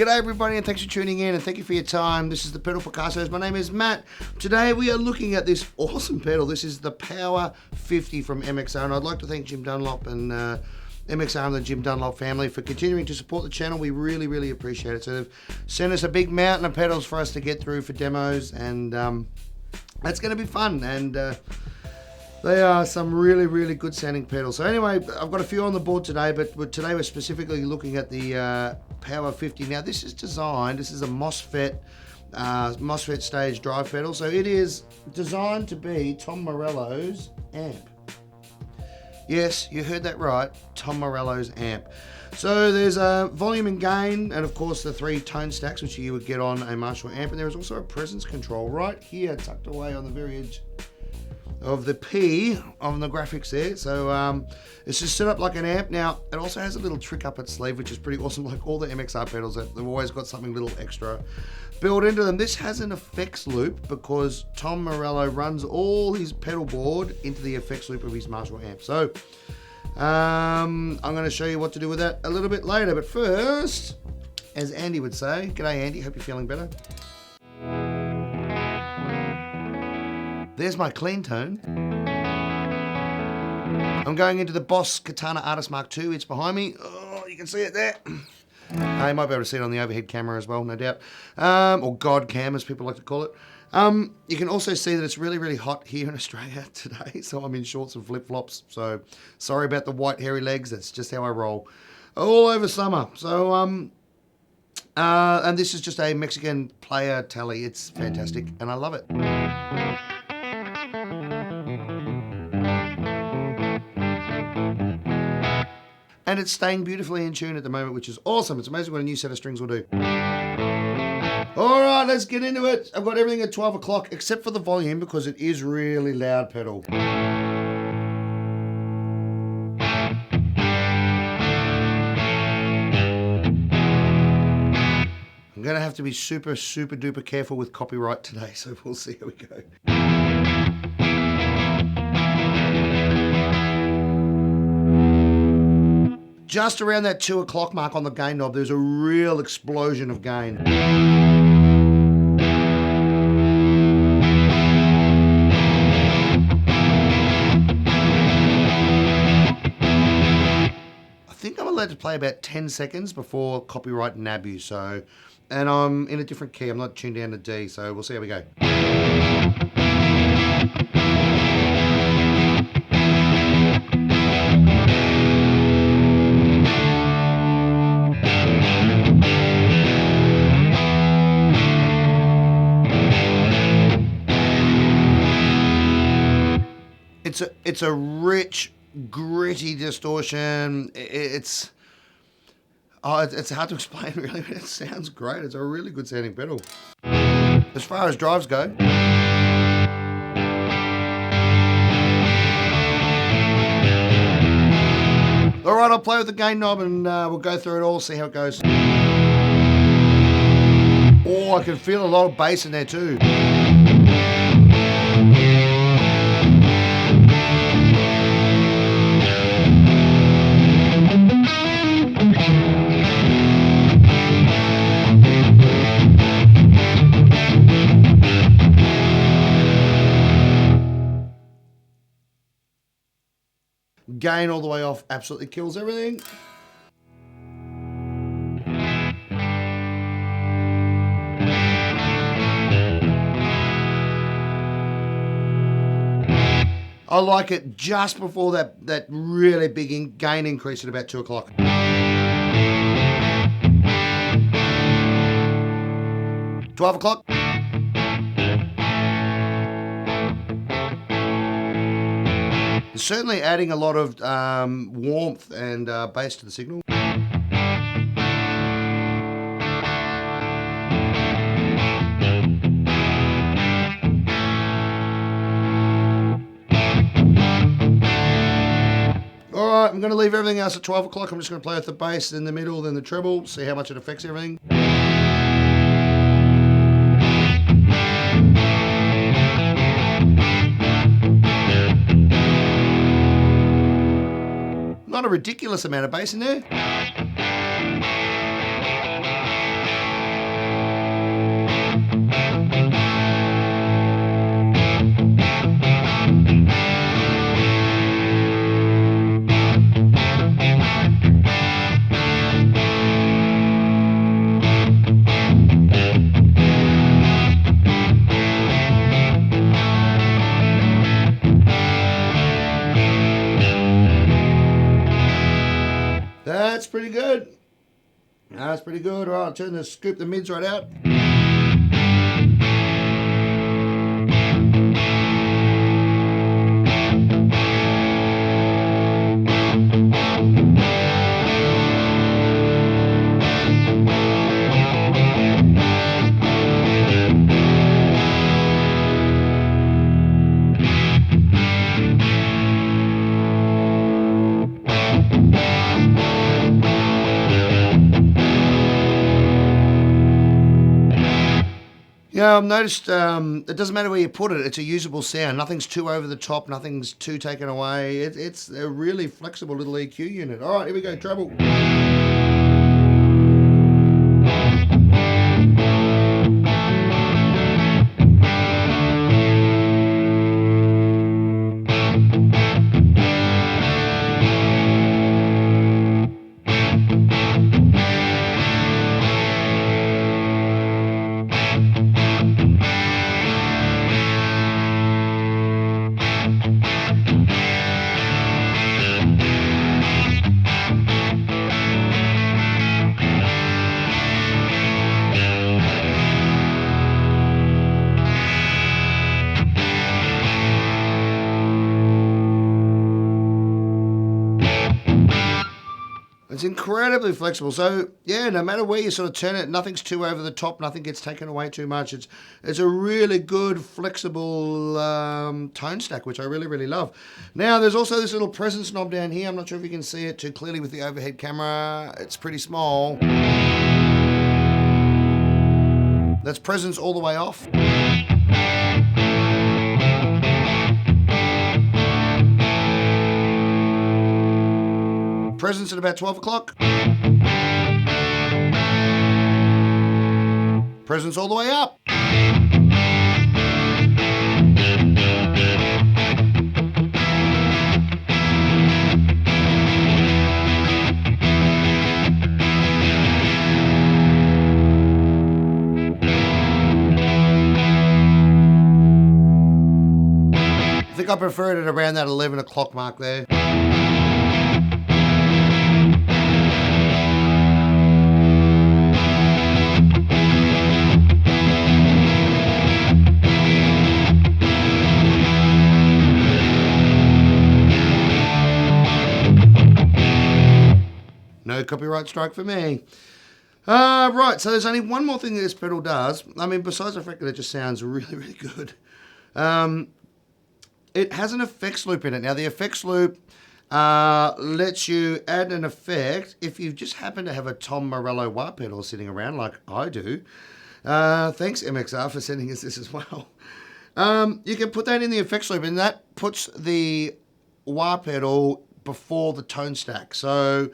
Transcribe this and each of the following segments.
G'day everybody, and thanks for tuning in, and thank you for your time. This is the Pedal Picassos. My name is Matt. Today we are looking at this awesome pedal. This is the Power 50 from MXR, and I'd like to thank Jim Dunlop and MXR and the Jim Dunlop family for continuing to support the channel. We really, really appreciate it. So they've sent us a big mountain of pedals for us to get through for demos, and that's going to be fun. And they are some really, really good sounding pedals. So anyway, I've got a few on the board today, but today we're specifically looking at the Power 50. Now this is designed, this is a MOSFET stage drive pedal. So it is designed to be Tom Morello's amp. Yes, you heard that right, Tom Morello's amp. So there's a volume and gain, and of course the 3 tone stacks, which you would get on a Marshall amp. And there is also a presence control right here, tucked away on the very edge of the P on the graphics there. So it's just set up like an amp. Now it also has a little trick up its sleeve, which is pretty awesome. Like all the MXR pedals, they've always got something little extra built into them. This has an effects loop because Tom Morello runs all his pedal board into the effects loop of his Marshall amp. So I'm going to show you what to do with that a little bit later. But first, as Andy would say, g'day Andy, hope you're feeling better. There's my clean tone. I'm going into the Boss Katana Artist Mark II. It's behind me. Oh, you can see it there. You might be able to see it on the overhead camera as well, no doubt. Or God cam, as people like to call it. You can also see that it's really, really hot here in Australia today. So I'm in shorts and flip-flops. So sorry about the white hairy legs. That's just how I roll. All over summer. So, and this is just a Mexican player tally. It's fantastic and I love it. And it's staying beautifully in tune at the moment, which is awesome. It's amazing what a new set of strings will do. All right, let's get into it. I've got everything at 12 o'clock, except for the volume, because it is really loud pedal. I'm gonna have to be super, super duper careful with copyright today, so we'll see how we go. Just around that 2 o'clock mark on the gain knob, there's a real explosion of gain. I think I'm allowed to play about 10 seconds before copyright nab you, so, and I'm in a different key, I'm not tuned down to D, so we'll see how we go. It's a rich, gritty distortion. It's hard to explain really, but it sounds great. It's a really good sounding pedal. As far as drives go, all right, I'll play with the gain knob and we'll go through it all, see how it goes. Oh, I can feel a lot of bass in there too. Gain all the way off absolutely kills everything. I like it just before that really big gain increase at about 2 o'clock. 12 o'clock. It's certainly adding a lot of warmth and bass to the signal. Alright, I'm going to leave everything else at 12 o'clock. I'm just going to play with the bass in the middle, then the treble, see how much it affects everything. Not a ridiculous amount of bass in there. that's pretty good. That's pretty good. All right, I'll scoop the mids right out. Yeah, I've noticed it doesn't matter where you put it, it's a usable sound. Nothing's too over the top, nothing's too taken away. It's a really flexible little EQ unit. All right, here we go, treble. It's incredibly flexible. So, yeah, no matter where you sort of turn it, nothing's too over the top, nothing gets taken away too much. It's a really good, flexible tone stack, which I really, really love. Now, there's also this little presence knob down here. I'm not sure if you can see it too clearly with the overhead camera. It's pretty small. That's presence all the way off. Presence at about 12 o'clock. Presence all the way up. I think I preferred it around that 11 o'clock mark there. No copyright strike for me. Right, so there's only one more thing that this pedal does. I mean, besides the fact that it just sounds really, really good. It has an effects loop in it. Now, the effects loop lets you add an effect if you just happen to have a Tom Morello wah pedal sitting around like I do. Thanks, MXR, for sending us this as well. You can put that in the effects loop, and that puts the wah pedal before the tone stack. So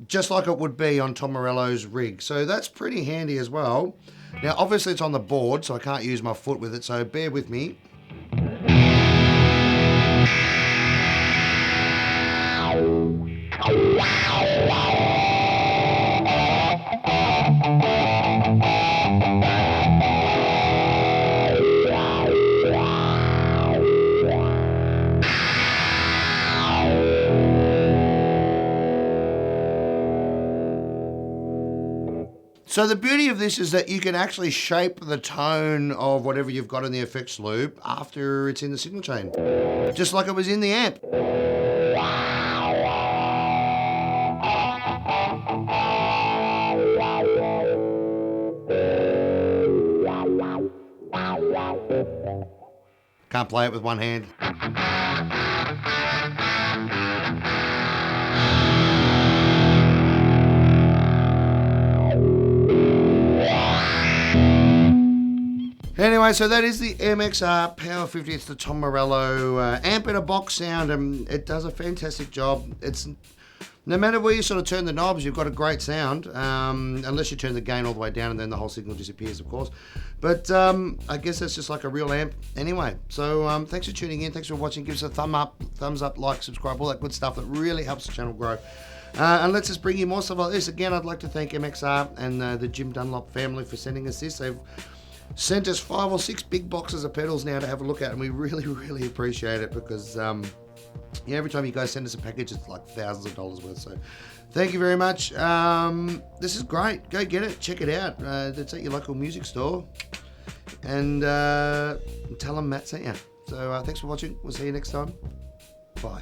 just like it would be on Tom Morello's rig. So that's pretty handy as well. Now, obviously it's on the board, so I can't use my foot with it, so bear with me. So the beauty of this is that you can actually shape the tone of whatever you've got in the effects loop after it's in the signal chain, just like it was in the amp. Can't play it with one hand. Anyway, so that is the MXR Power 50. It's the Tom Morello amp in a box sound, and it does a fantastic job. It's no matter where you sort of turn the knobs, you've got a great sound, unless you turn the gain all the way down and then the whole signal disappears, of course. But I guess that's just like a real amp anyway. So thanks for tuning in. Thanks for watching. Give us a thumbs up, like, subscribe, all that good stuff that really helps the channel grow. And let's just bring you more stuff like this. Again, I'd like to thank MXR and the Jim Dunlop family for sending us this. They've sent us 5 or 6 big boxes of pedals now to have a look at, and we really, really appreciate it because yeah, every time you guys send us a package, it's like thousands of dollars worth. So thank you very much. This is great. Go get it. Check it out. It's at your local music store. And tell them Matt sent you. So thanks for watching. We'll see you next time. Bye.